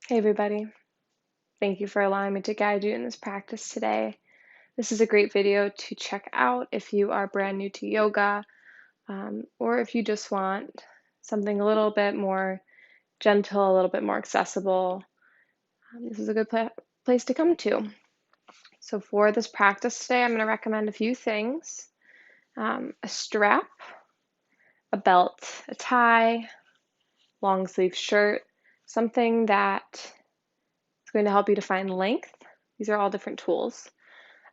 Hey everybody, thank you for allowing me to guide you in this practice today. This is a great video to check out if you are brand new to yoga, or if you just want something a little bit more gentle, a little bit more accessible. This is a good place to come to. So for this practice today, I'm going to recommend a few things. A strap, a belt, a tie, long sleeve shirt, something that is going to help you to find length. These are all different tools.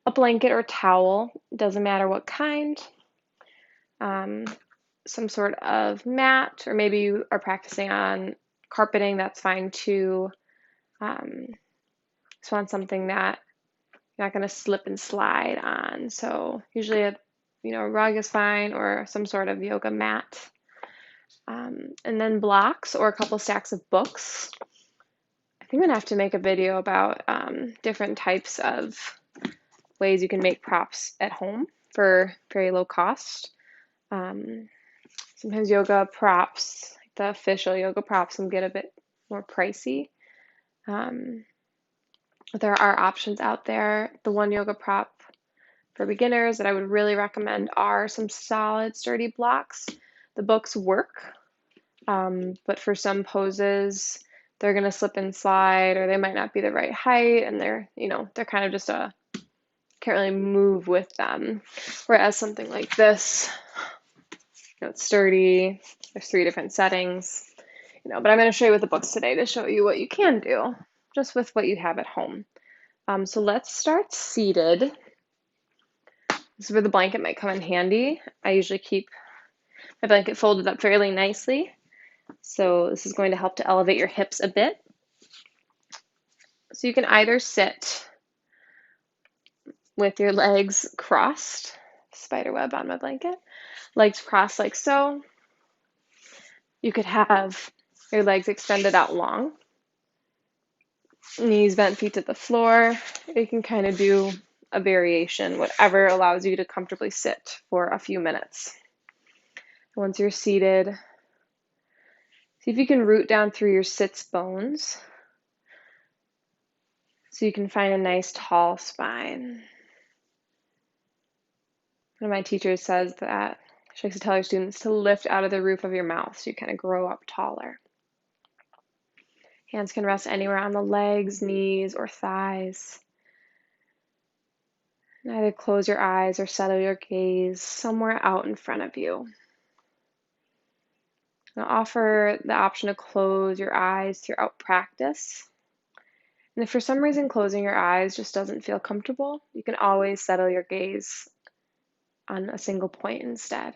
A blanket or towel, doesn't matter what kind. Some sort of mat, or maybe you are practicing on carpeting, that's fine too. Just want something that you're not going to slip and slide on. So usually a rug is fine, or some sort of yoga mat. And then blocks or a couple stacks of books. I think I'm gonna have to make a video about different types of ways you can make props at home for very low cost. Sometimes yoga props, like the official yoga props, can get a bit more pricey. But there are options out there. The one yoga prop for beginners that I would really recommend are some solid, sturdy blocks. The books work, but for some poses, they're going to slip and slide, or they might not be the right height, and they're kind of just can't really move with them. Whereas something like this, it's sturdy. There's 3 different settings, but I'm going to show you with the books today to show you what you can do just with what you have at home. So let's start seated. This is where the blanket might come in handy. I usually keep my blanket folded up fairly nicely. So this is going to help to elevate your hips a bit. So you can either sit with your legs crossed, spiderweb on my blanket, legs crossed like so. You could have your legs extended out long, knees bent, feet to the floor. You can kind of do a variation, whatever allows you to comfortably sit for a few minutes. Once you're seated, see if you can root down through your sits bones so you can find a nice tall spine. One of my teachers says that she likes to tell her students to lift out of the roof of your mouth so you kind of grow up taller. Hands can rest anywhere on the legs, knees, or thighs. And either close your eyes or settle your gaze somewhere out in front of you. Now offer the option to close your eyes throughout practice. And if for some reason closing your eyes just doesn't feel comfortable, you can always settle your gaze on a single point instead.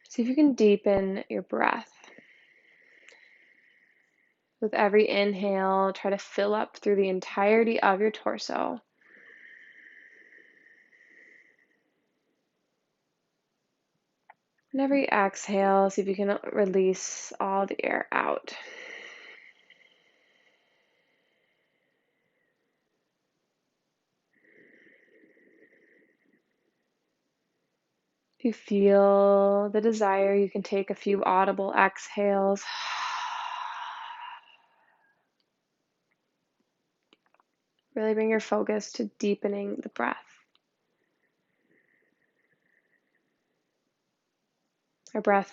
See if you can deepen your breath. With every inhale, try to fill up through the entirety of your torso. And every exhale, see if you can release all the air out. If you feel the desire, you can take a few audible exhales. Really bring your focus to deepening the breath. Our breath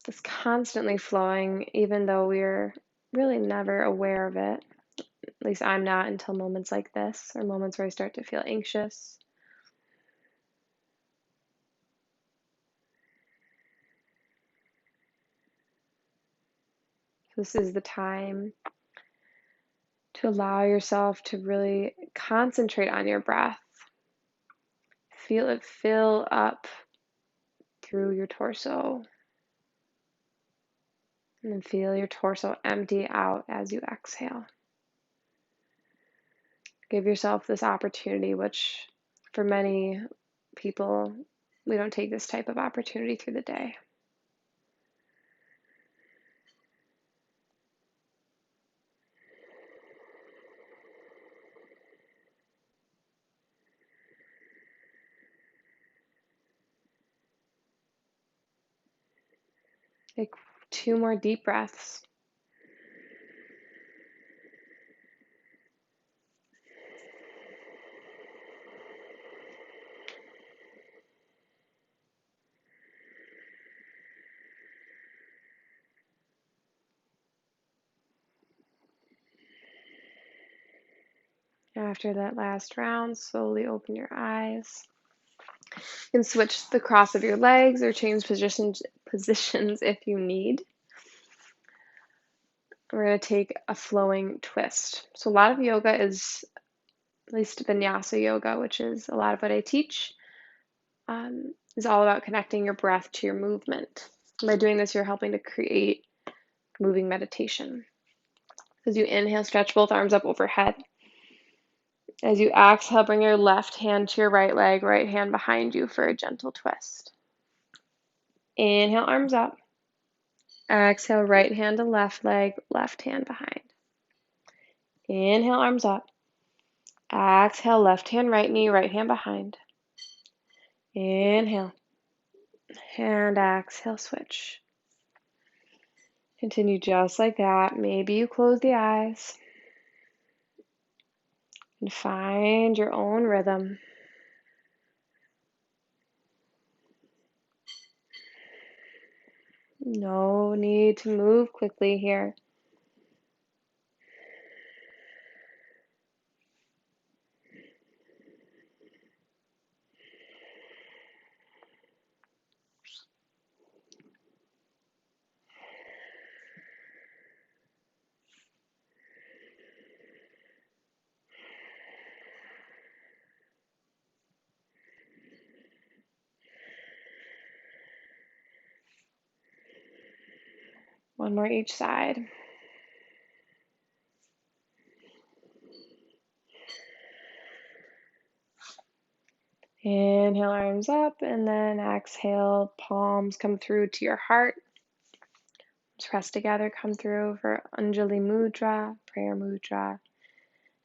is constantly flowing, even though we're really never aware of it. At least I'm not until moments like this, or moments where I start to feel anxious. This is the time to allow yourself to really concentrate on your breath. Feel it fill up through your torso. And then feel your torso empty out as you exhale. Give yourself this opportunity, which for many people, we don't take this type of opportunity through the day. Take 2 more deep breaths. After that last round, slowly open your eyes. You can switch the cross of your legs or change positions if you need. We're going to take a flowing twist. So a lot of yoga is, at least vinyasa yoga, which is a lot of what I teach, is all about connecting your breath to your movement. And by doing this, you're helping to create moving meditation. As you inhale, stretch both arms up overhead. As you exhale, bring your left hand to your right leg, right hand behind you for a gentle twist. Inhale, arms up. Exhale, right hand to left leg, left hand behind. Inhale, arms up. Exhale, left hand, right knee, right hand behind. Inhale. And exhale, switch. Continue just like that. Maybe you close the eyes and find your own rhythm. No need to move quickly here. One more each side. Inhale, arms up, and then exhale, palms come through to your heart. Press together, come through for Anjali Mudra, prayer mudra.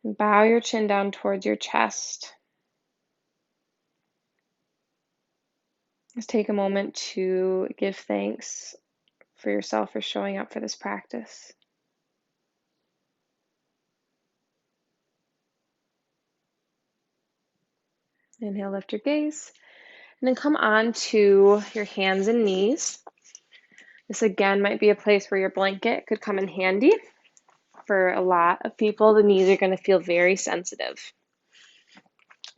And bow your chin down towards your chest. Just take a moment to give thanks for yourself for showing up for this practice. Inhale, lift your gaze, and then come on to your hands and knees. This again might be a place where your blanket could come in handy. For a lot of people, the knees are going to feel very sensitive.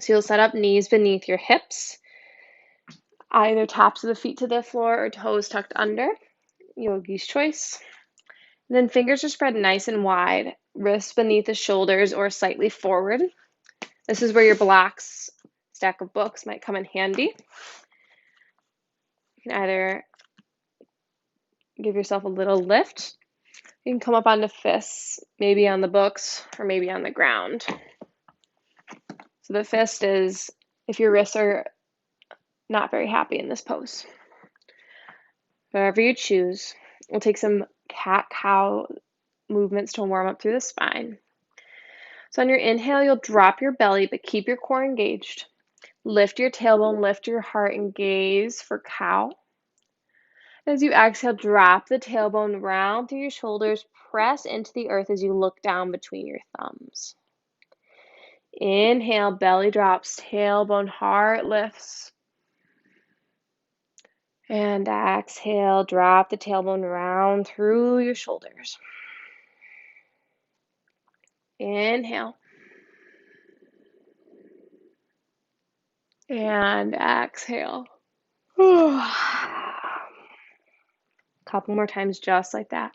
So you'll set up knees beneath your hips, either tops of the feet to the floor or toes tucked under, yogi's choice. And then fingers are spread nice and wide, wrists beneath the shoulders or slightly forward. This is where your blocks, stack of books, might come in handy. You can either give yourself a little lift. You can come up onto fists, maybe on the books or maybe on the ground. So the fist is if your wrists are not very happy in this pose. Whatever you choose. We'll take some cat-cow movements to warm up through the spine. So on your inhale, you'll drop your belly, but keep your core engaged. Lift your tailbone, lift your heart, and gaze for cow. As you exhale, drop the tailbone round through your shoulders, press into the earth as you look down between your thumbs. Inhale, belly drops, tailbone, heart lifts. And exhale, drop the tailbone round through your shoulders. Inhale. And exhale. Couple more times just like that.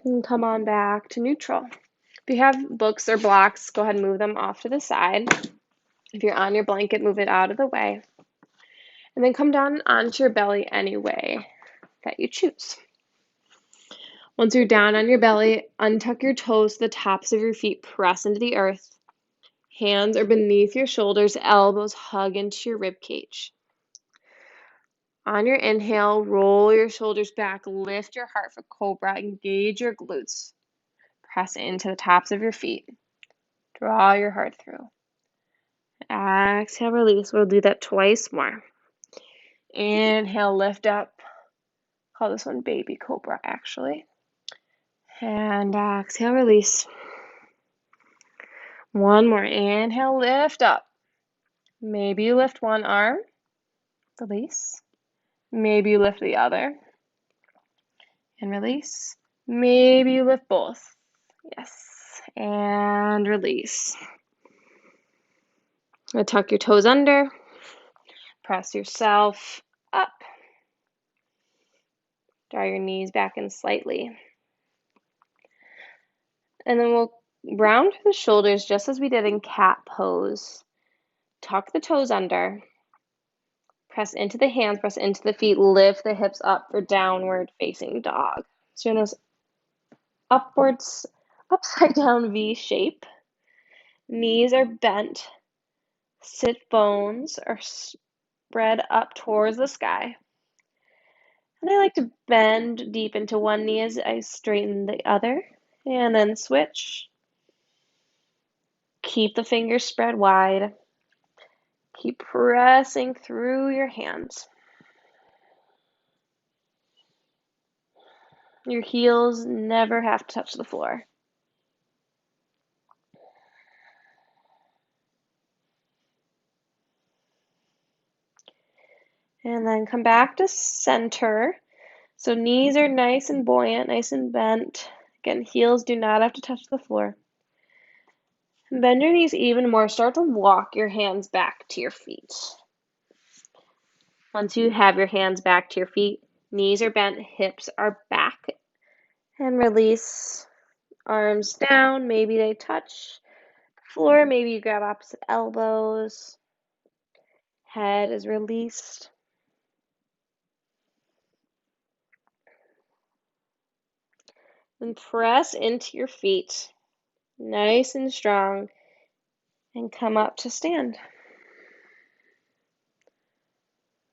And come on back to neutral. If you have books or blocks, go ahead and move them off to the side. If you're on your blanket, move it out of the way. And then come down onto your belly any way that you choose. Once you're down on your belly, untuck your toes to the tops of your feet, press into the earth. Hands are beneath your shoulders, elbows hug into your rib cage. On your inhale, roll your shoulders back, lift your heart for cobra, engage your glutes. Press into the tops of your feet. Draw your heart through. Exhale, release. We'll do that twice more. Inhale, lift up. Call this one baby cobra, actually. And exhale, release. One more. Inhale, lift up. Maybe you lift one arm, release. Maybe you lift the other and release. Maybe you lift both. Yes. And release. Tuck your toes under. Press yourself up. Draw your knees back in slightly. And then we'll round the shoulders just as we did in cat pose. Tuck the toes under. Press into the hands, press into the feet, lift the hips up for downward facing dog. So you're in this upwards, upside down V shape. Knees are bent. Sit bones are spread up towards the sky. And I like to bend deep into one knee as I straighten the other. And then switch. Keep the fingers spread wide. Keep pressing through your hands. Your heels never have to touch the floor. And then come back to center. So knees are nice and buoyant, nice and bent. Again, heels do not have to touch the floor. And bend your knees even more. Start to walk your hands back to your feet. Once you have your hands back to your feet, knees are bent, hips are back. And release. Arms down, maybe they touch the floor, maybe you grab opposite elbows. Head is released. Then press into your feet, nice and strong, and come up to stand.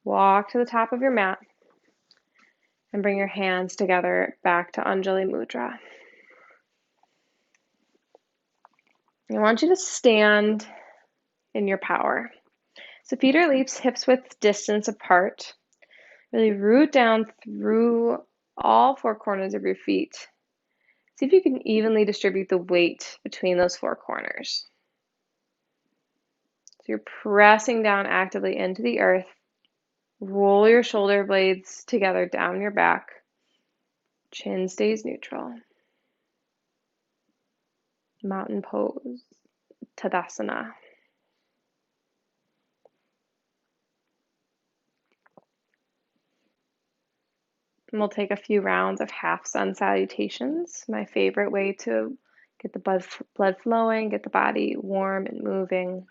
Walk to the top of your mat and bring your hands together back to Anjali Mudra. I want you to stand in your power. So feet are leaps, hips width distance apart. Really root down through all four corners of your feet. See if you can evenly distribute the weight between those four corners. So you're pressing down actively into the earth. Roll your shoulder blades together down your back. Chin stays neutral. Mountain pose, Tadasana. And we'll take a few rounds of half sun salutations, my favorite way to get the blood flowing, get the body warm and moving.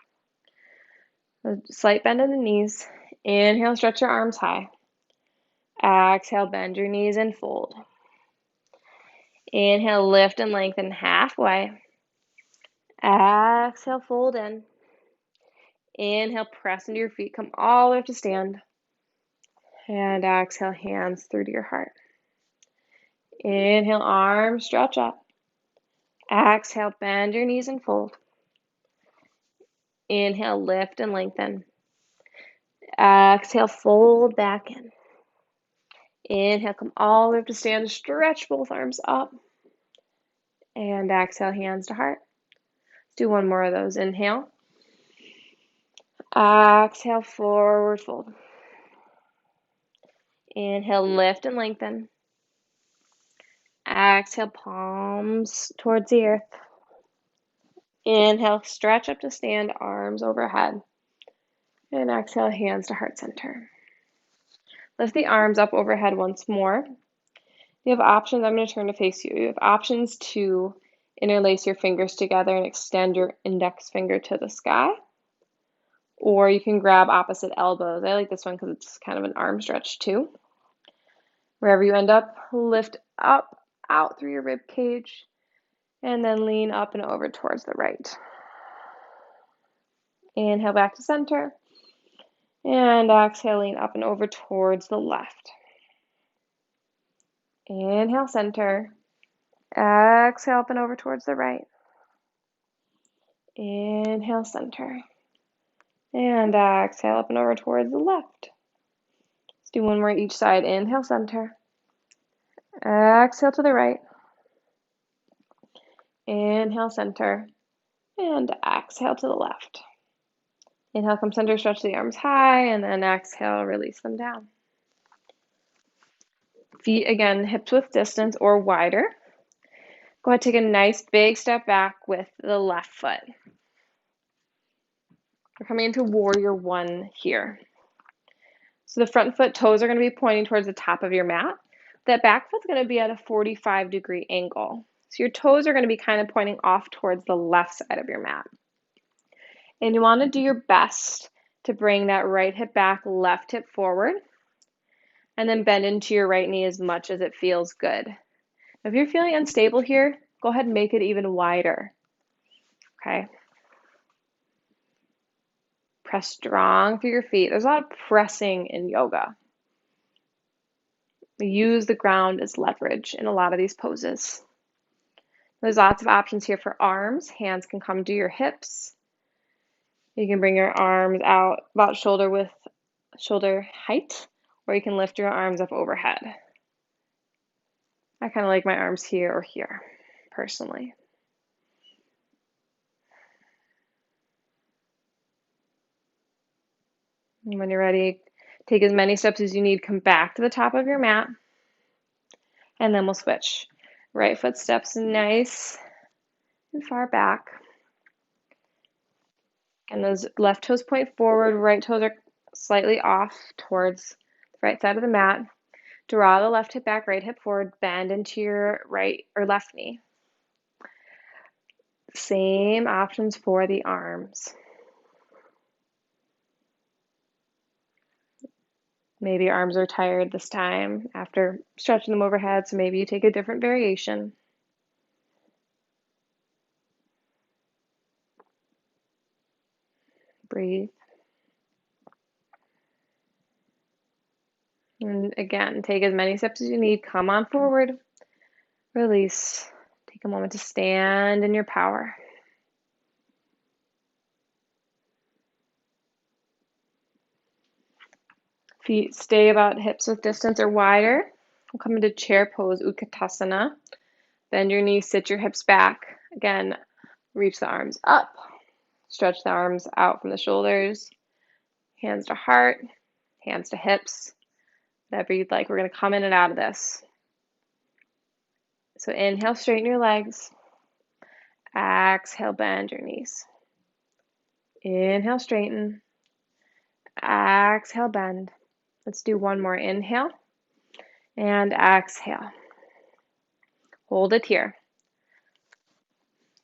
A slight bend in the knees. Inhale, stretch your arms high. Exhale, bend your knees and fold. Inhale, lift and lengthen halfway. Exhale, fold in. Inhale, press into your feet, come all the way up to stand. And exhale, hands through to your heart. Inhale, arms stretch up. Exhale, bend your knees and fold. Inhale, lift and lengthen. Exhale, fold back in. Inhale, come all the way up to stand. Stretch both arms up. And exhale, hands to heart. Let's do one more of those. Inhale. Exhale, forward fold. Inhale, lift and lengthen. Exhale, palms towards the earth. Inhale, stretch up to stand, arms overhead. And exhale, hands to heart center. Lift the arms up overhead once more. You have options. I'm going to turn to face you. You have options to interlace your fingers together and extend your index finger to the sky. Or you can grab opposite elbows. I like this one because it's kind of an arm stretch too. Wherever you end up, lift up, out through your rib cage, and then lean up and over towards the right. Inhale back to center. And exhaling up and over towards the left. Inhale, center. Exhale up and over towards the right. Inhale, center. And exhale up and over towards the left. Let's do one more each side. Inhale, center. Exhale to the right. Inhale, center. And exhale to the left. Inhale, come center, stretch the arms high, and then exhale, release them down. Feet, again, hips width distance or wider. Go ahead, take a nice big step back with the left foot. We're coming into warrior one here. So the front foot toes are going to be pointing towards the top of your mat. That back foot's going to be at a 45-degree angle. So your toes are going to be kind of pointing off towards the left side of your mat. And you want to do your best to bring that right hip back, left hip forward, and then bend into your right knee as much as it feels good. If you're feeling unstable here, go ahead and make it even wider. Okay? Press strong through your feet. There's a lot of pressing in yoga. We use the ground as leverage in a lot of these poses. There's lots of options here for arms. Hands can come to your hips. You can bring your arms out about shoulder height, or you can lift your arms up overhead. I kind of like my arms here or here, personally. And when you're ready, take as many steps as you need. Come back to the top of your mat, and then we'll switch. Right foot steps nice and far back. And those left toes point forward, right toes are slightly off towards the right side of the mat. Draw the left hip back, right hip forward, bend into your right or left knee. Same options for the arms. Maybe your arms are tired this time after stretching them overhead, so maybe you take a different variation. Breathe. And again, take as many steps as you need. Come on forward. Release. Take a moment to stand in your power. Feet stay about hips width distance or wider. We'll come into chair pose, Utkatasana. Bend your knees, sit your hips back. Again, reach the arms up. Stretch the arms out from the shoulders. Hands to heart, hands to hips, whatever you'd like. We're going to come in and out of this. So inhale, straighten your legs. Exhale, bend your knees. Inhale, straighten. Exhale, bend. Let's do one more. Inhale and exhale. Hold it here.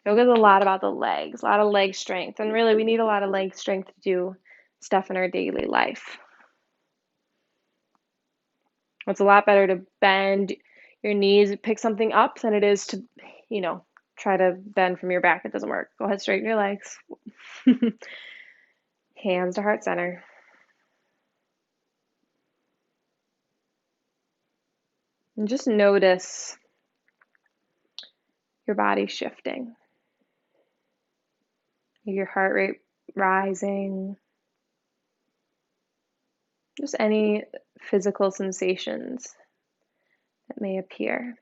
Yoga is a lot about the legs, a lot of leg strength. And really, we need a lot of leg strength to do stuff in our daily life. It's a lot better to bend your knees, pick something up than it is to, try to bend from your back. It doesn't work. Go ahead, straighten your legs. Hands to heart center. And just notice your body shifting. Your heart rate rising. Just any physical sensations that may appear.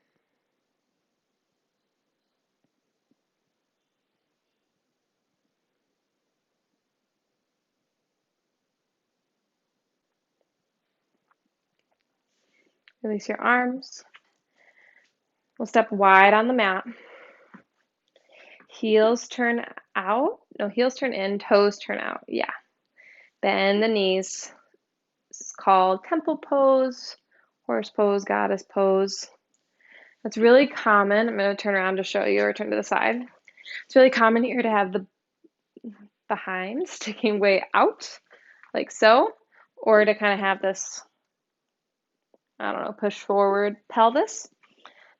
Release your arms. We'll step wide on the mat. Heels turn out. No, heels turn in, toes turn out. Yeah. Bend the knees. This is called temple pose, horse pose, goddess pose. It's really common. I'm going to turn around to show you, or turn to the side. It's really common here to have the behind sticking way out, like so, or to kind of have this, push forward pelvis.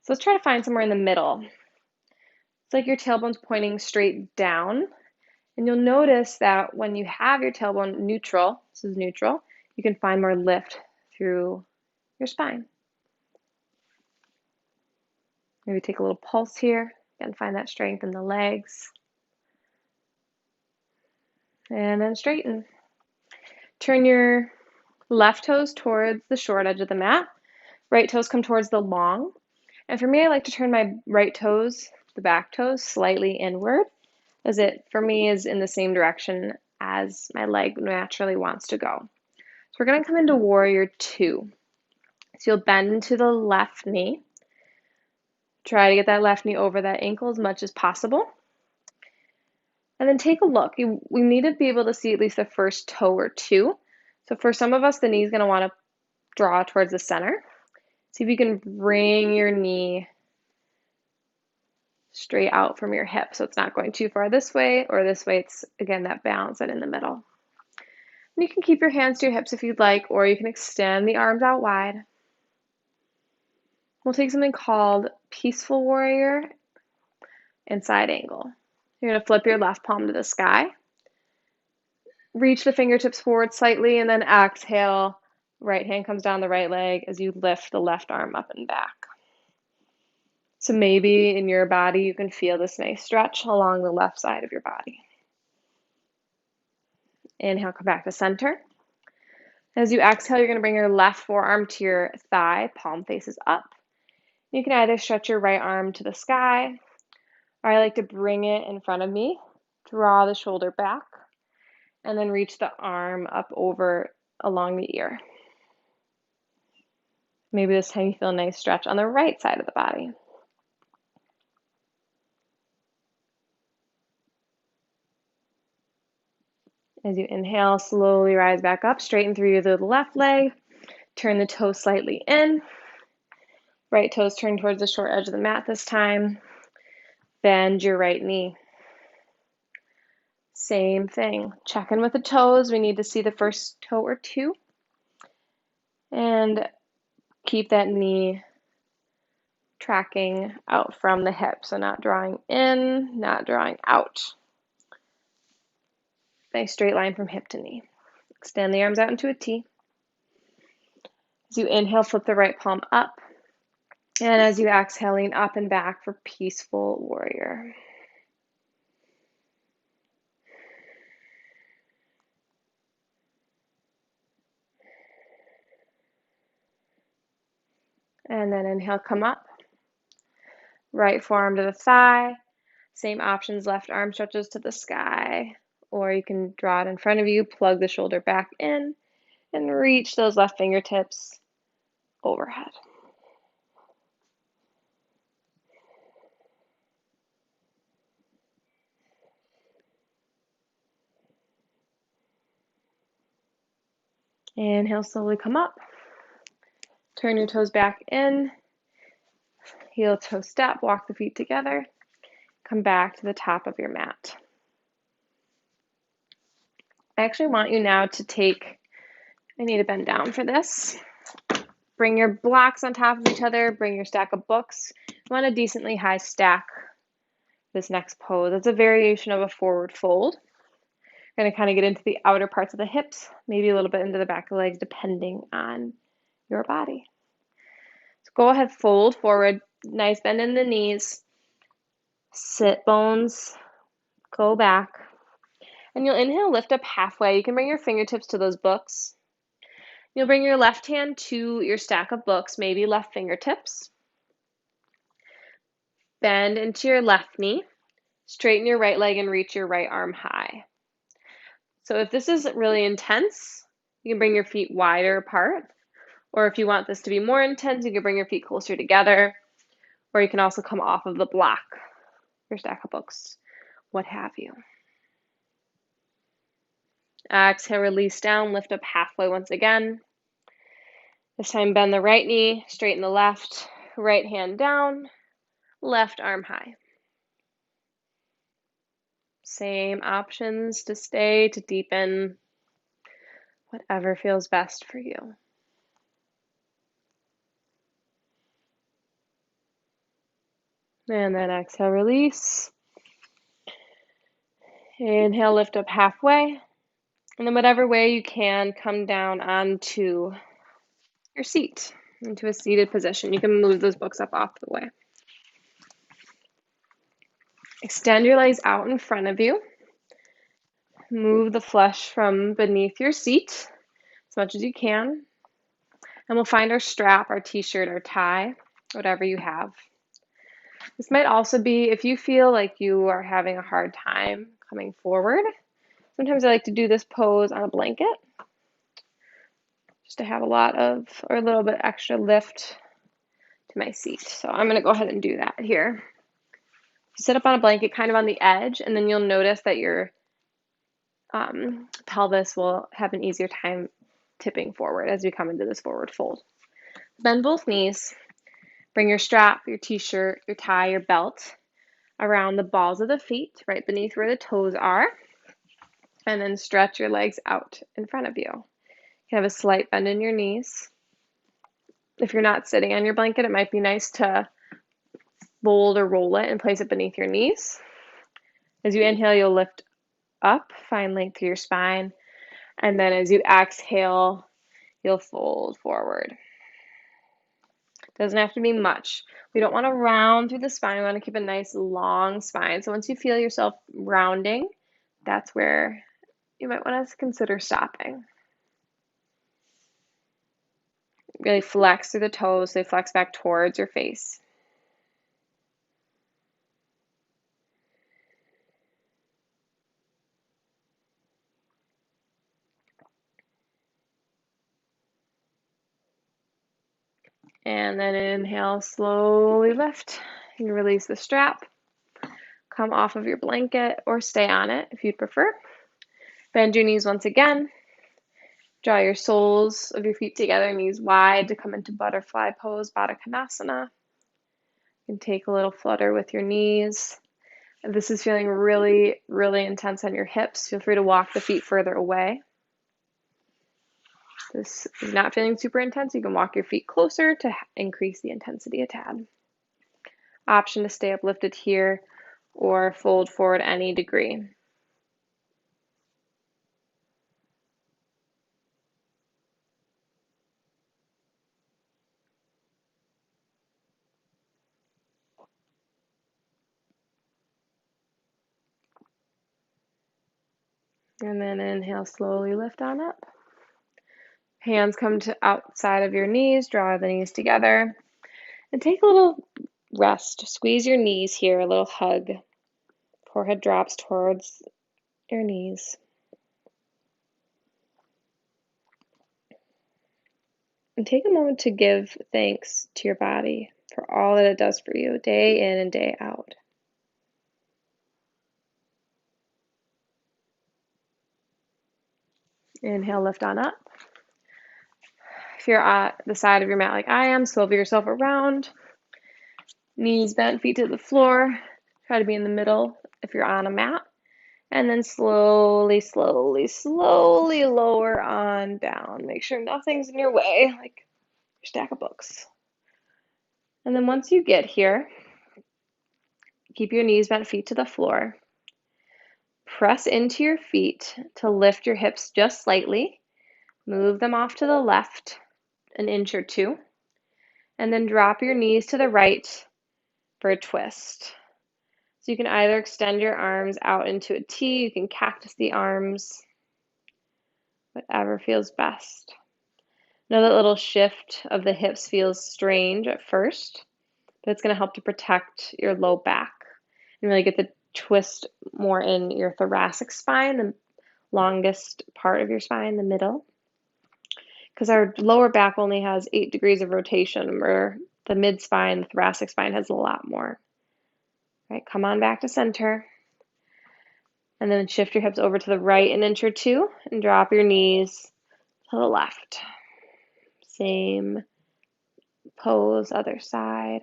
So let's try to find somewhere in the middle. It's like your tailbone's pointing straight down And you'll notice that when you have your tailbone neutral, this is neutral, you can find more lift through your spine. Maybe take a little pulse here. Again, find that strength in the legs. And then straighten. Turn your left toes towards the short edge of the mat. Right toes come towards the long. And for me, I like to turn my right toes, the back toes, slightly inward, as it, for me, is in the same direction as my leg naturally wants to go. So we're going to come into warrior two. So you'll bend into the left knee. Try to get that left knee over that ankle as much as possible. And then take a look. We need to be able to see at least the first toe or two. So for some of us, the knee is going to want to draw towards the center. See if you can bring your knee straight out from your hip so it's not going too far this way or this way. It's, again, that balance and in the middle. And you can keep your hands to your hips if you'd like, or you can extend the arms out wide. We'll take something called peaceful warrior and side angle. You're going to flip your left palm to the sky. Reach the fingertips forward slightly and then exhale. Right hand comes down the right leg as you lift the left arm up and back. So maybe in your body you can feel this nice stretch along the left side of your body. Inhale, come back to center. As you exhale, you're going to bring your left forearm to your thigh, palm faces up. You can either stretch your right arm to the sky, or I like to bring it in front of me, draw the shoulder back, and then reach the arm up over along the ear. Maybe this time you feel a nice stretch on the right side of the body. As you inhale, slowly rise back up, straighten through the left leg, turn the toes slightly in. Right toes turn towards the short edge of the mat this time. Bend your right knee. Same thing. Check in with the toes. We need to see the first toe or two. And keep that knee tracking out from the hip. So not drawing in, not drawing out. Nice straight line from hip to knee. Extend the arms out into a T. As you inhale, flip the right palm up. And as you exhale, lean up and back for peaceful warrior. And then inhale, come up. Right forearm to the thigh. Same options, left arm stretches to the sky. Or you can draw it in front of you, plug the shoulder back in, and reach those left fingertips overhead. Inhale, slowly come up. Turn your toes back in. Heel toe step, walk the feet together. Come back to the top of your mat. I actually want you now to take, I need to bend down for this. Bring your blocks on top of each other, bring your stack of books. You want a decently high stack this next pose. It's a variation of a forward fold. You're going to kind of get into the outer parts of the hips, maybe a little bit into the back of the legs, depending on your body. So go ahead, fold forward, nice bend in the knees, sit bones, go back, and you'll inhale, lift up halfway. You can bring your fingertips to those books. You'll bring your left hand to your stack of books, maybe left fingertips. Bend into your left knee, straighten your right leg and reach your right arm high. So if this is really intense, you can bring your feet wider apart. Or if you want this to be more intense, you can bring your feet closer together. Or you can also come off of the block, your stack of books, what have you. Exhale, release down, lift up halfway once again. This time bend the right knee, straighten the left, right hand down, left arm high. Same options to stay, to deepen, whatever feels best for you. And then exhale, release. Inhale, lift up halfway. And then whatever way you can, come down onto your seat, into a seated position. You can move those books up off the way. Extend your legs out in front of you. Move the flesh from beneath your seat as much as you can. And we'll find our strap, our t-shirt, our tie, whatever you have. This might also be if you feel like you are having a hard time coming forward. Sometimes I like to do this pose on a blanket just to have a little bit extra lift to my seat. So I'm going to go ahead and do that here. You sit up on a blanket kind of on the edge, and then you'll notice that your pelvis will have an easier time tipping forward as we come into this forward fold. Bend both knees. Bring your strap, your t-shirt, your tie, your belt around the balls of the feet, right beneath where the toes are, and then stretch your legs out in front of you. You can have a slight bend in your knees. If you're not sitting on your blanket, it might be nice to fold or roll it and place it beneath your knees. As you inhale, you'll lift up, find length through your spine, and then as you exhale, you'll fold forward. Doesn't have to be much. We don't want to round through the spine. We want to keep a nice long spine. So once you feel yourself rounding, that's where you might want to consider stopping. Really flex through the toes. They flex back towards your face. And then inhale, slowly lift. You can release the strap. Come off of your blanket or stay on it if you'd prefer. Bend your knees once again. Draw your soles of your feet together, knees wide to come into butterfly pose, Baddha Konasana. You can take a little flutter with your knees. If this is feeling really, really intense on your hips, feel free to walk the feet further away. If this is not feeling super intense, you can walk your feet closer to increase the intensity a tad. Option to stay uplifted here or fold forward any degree. And then inhale, slowly lift on up. Hands come to outside of your knees, draw the knees together. And take a little rest. Squeeze your knees here, a little hug. Forehead drops towards your knees. And take a moment to give thanks to your body for all that it does for you, day in and day out. Inhale, lift on up. If you're at the side of your mat like I am, swivel yourself around. Knees bent, feet to the floor. Try to be in the middle if you're on a mat. And then slowly, slowly, slowly lower on down. Make sure nothing's in your way, like your stack of books. And then once you get here, keep your knees bent, feet to the floor. Press into your feet to lift your hips just slightly. Move them off to the left an inch or two. And then drop your knees to the right for a twist. So you can either extend your arms out into a T, you can cactus the arms, whatever feels best. Know that little shift of the hips feels strange at first, but it's going to help to protect your low back and really get the twist more in your thoracic spine, the longest part of your spine, the middle. Because our lower back only has 8 degrees of rotation, where the mid spine, the thoracic spine, has a lot more. Right, come on back to center. And then shift your hips over to the right an inch or two and drop your knees to the left. Same pose, other side.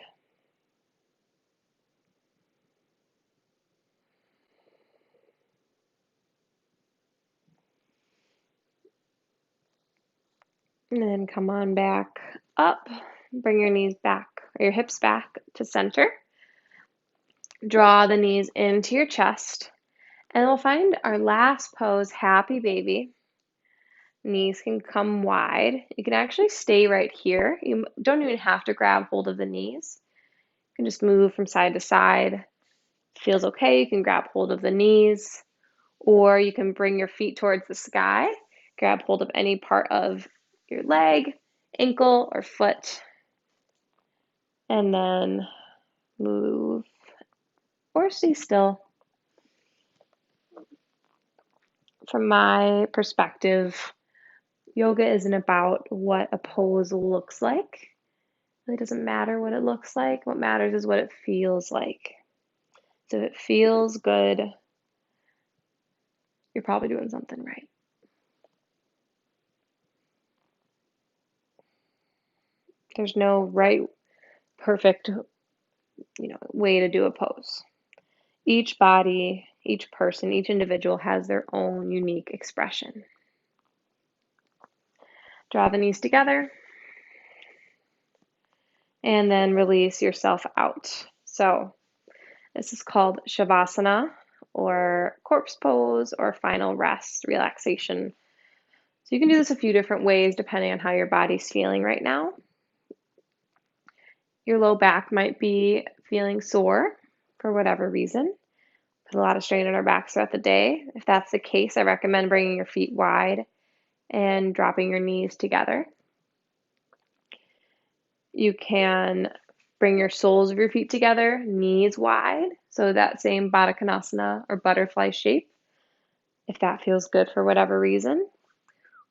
And then come on back up. Bring your knees back, or your hips back to center. Draw the knees into your chest And we'll find our last pose, happy baby. Knees can come wide. You can actually stay right here. You don't even have to grab hold of the knees. You can just move from side to side. Feels okay. You can grab hold of the knees, or you can bring your feet towards the sky. Grab hold of any part of your leg, ankle, or foot, and then move or stay still. From my perspective, yoga isn't about what a pose looks like. It really doesn't matter what it looks like. What matters is what it feels like. So if it feels good, you're probably doing something right. There's no right, perfect, way to do a pose. Each body, each person, each individual has their own unique expression. Draw the knees together and then release yourself out. So this is called Shavasana or corpse pose or final rest, relaxation. So you can do this a few different ways depending on how your body's feeling right now. Your low back might be feeling sore for whatever reason. Put a lot of strain on our backs throughout the day. If that's the case, I recommend bringing your feet wide and dropping your knees together. You can bring your soles of your feet together, knees wide, so that same Baddha Konasana or butterfly shape, if that feels good for whatever reason.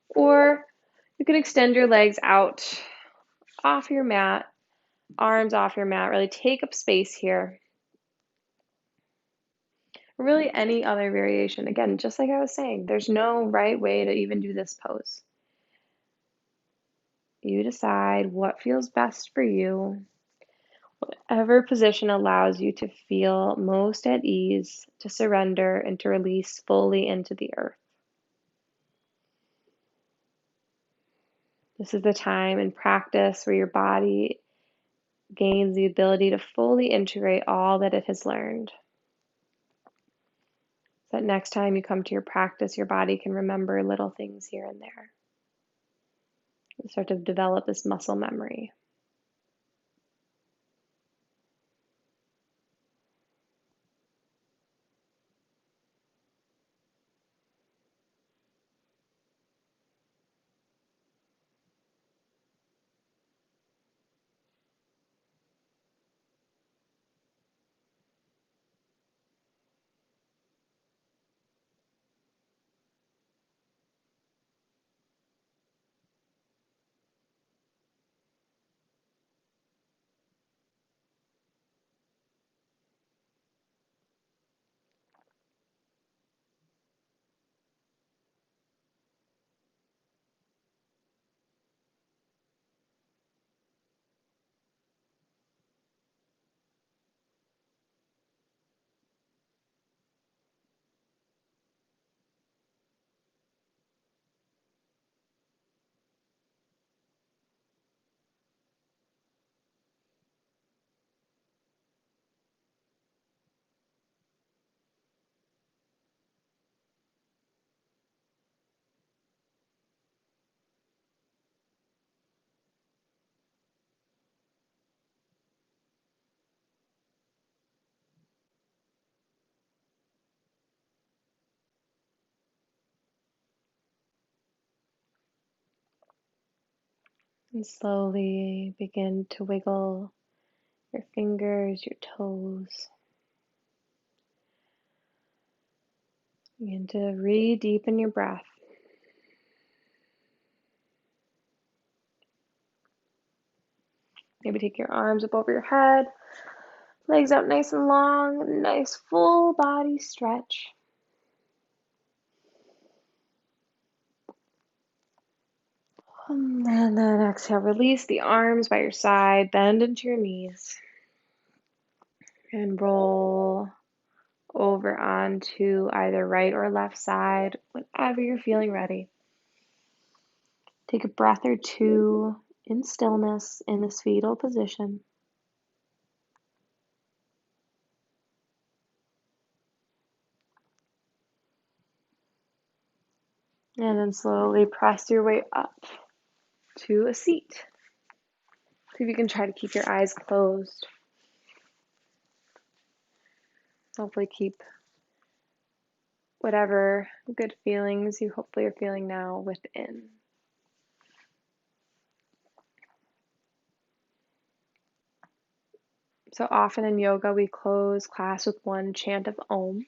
Or you can extend your legs out off your mat, arms off your mat, really take up space here. Really any other variation. Again, just like I was saying, there's no right way to even do this pose. You decide what feels best for you. Whatever position allows you to feel most at ease, to surrender and to release fully into the earth. This is the time and practice where your body gains the ability to fully integrate all that it has learned. So that next time you come to your practice, your body can remember little things here and there. You start to develop this muscle memory. And slowly begin to wiggle your fingers, your toes. Begin to re-deepen your breath. Maybe take your arms up over your head, legs out nice and long, nice full body stretch. And then exhale, release the arms by your side, bend into your knees, and roll over onto either right or left side, whenever you're feeling ready. Take a breath or two in stillness in this fetal position. And then slowly press your way up to a seat. See if you can try to keep your eyes closed. Hopefully keep whatever good feelings you hopefully are feeling now within. So often in yoga, we close class with one chant of Om.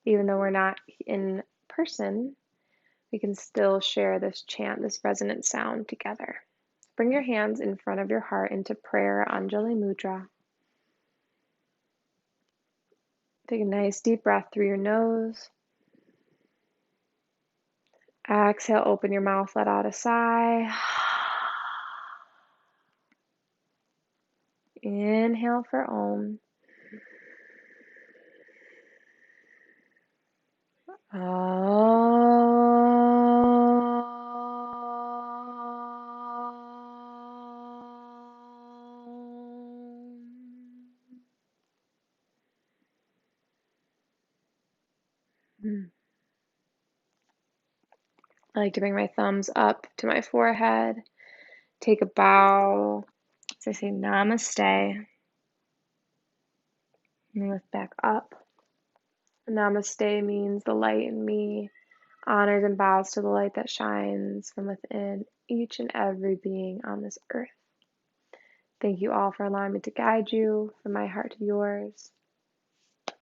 Even though we're not in person, we can still share this chant, this resonant sound together. Bring your hands in front of your heart into prayer, Anjali Mudra. Take a nice deep breath through your nose. Exhale, open your mouth, let out a sigh. Inhale for Om. I like to bring my thumbs up to my forehead, take a bow, as I say namaste, and lift back up. Namaste means the light in me honors and bows to the light that shines from within each and every being on this earth. Thank you all for allowing me to guide you from my heart to yours.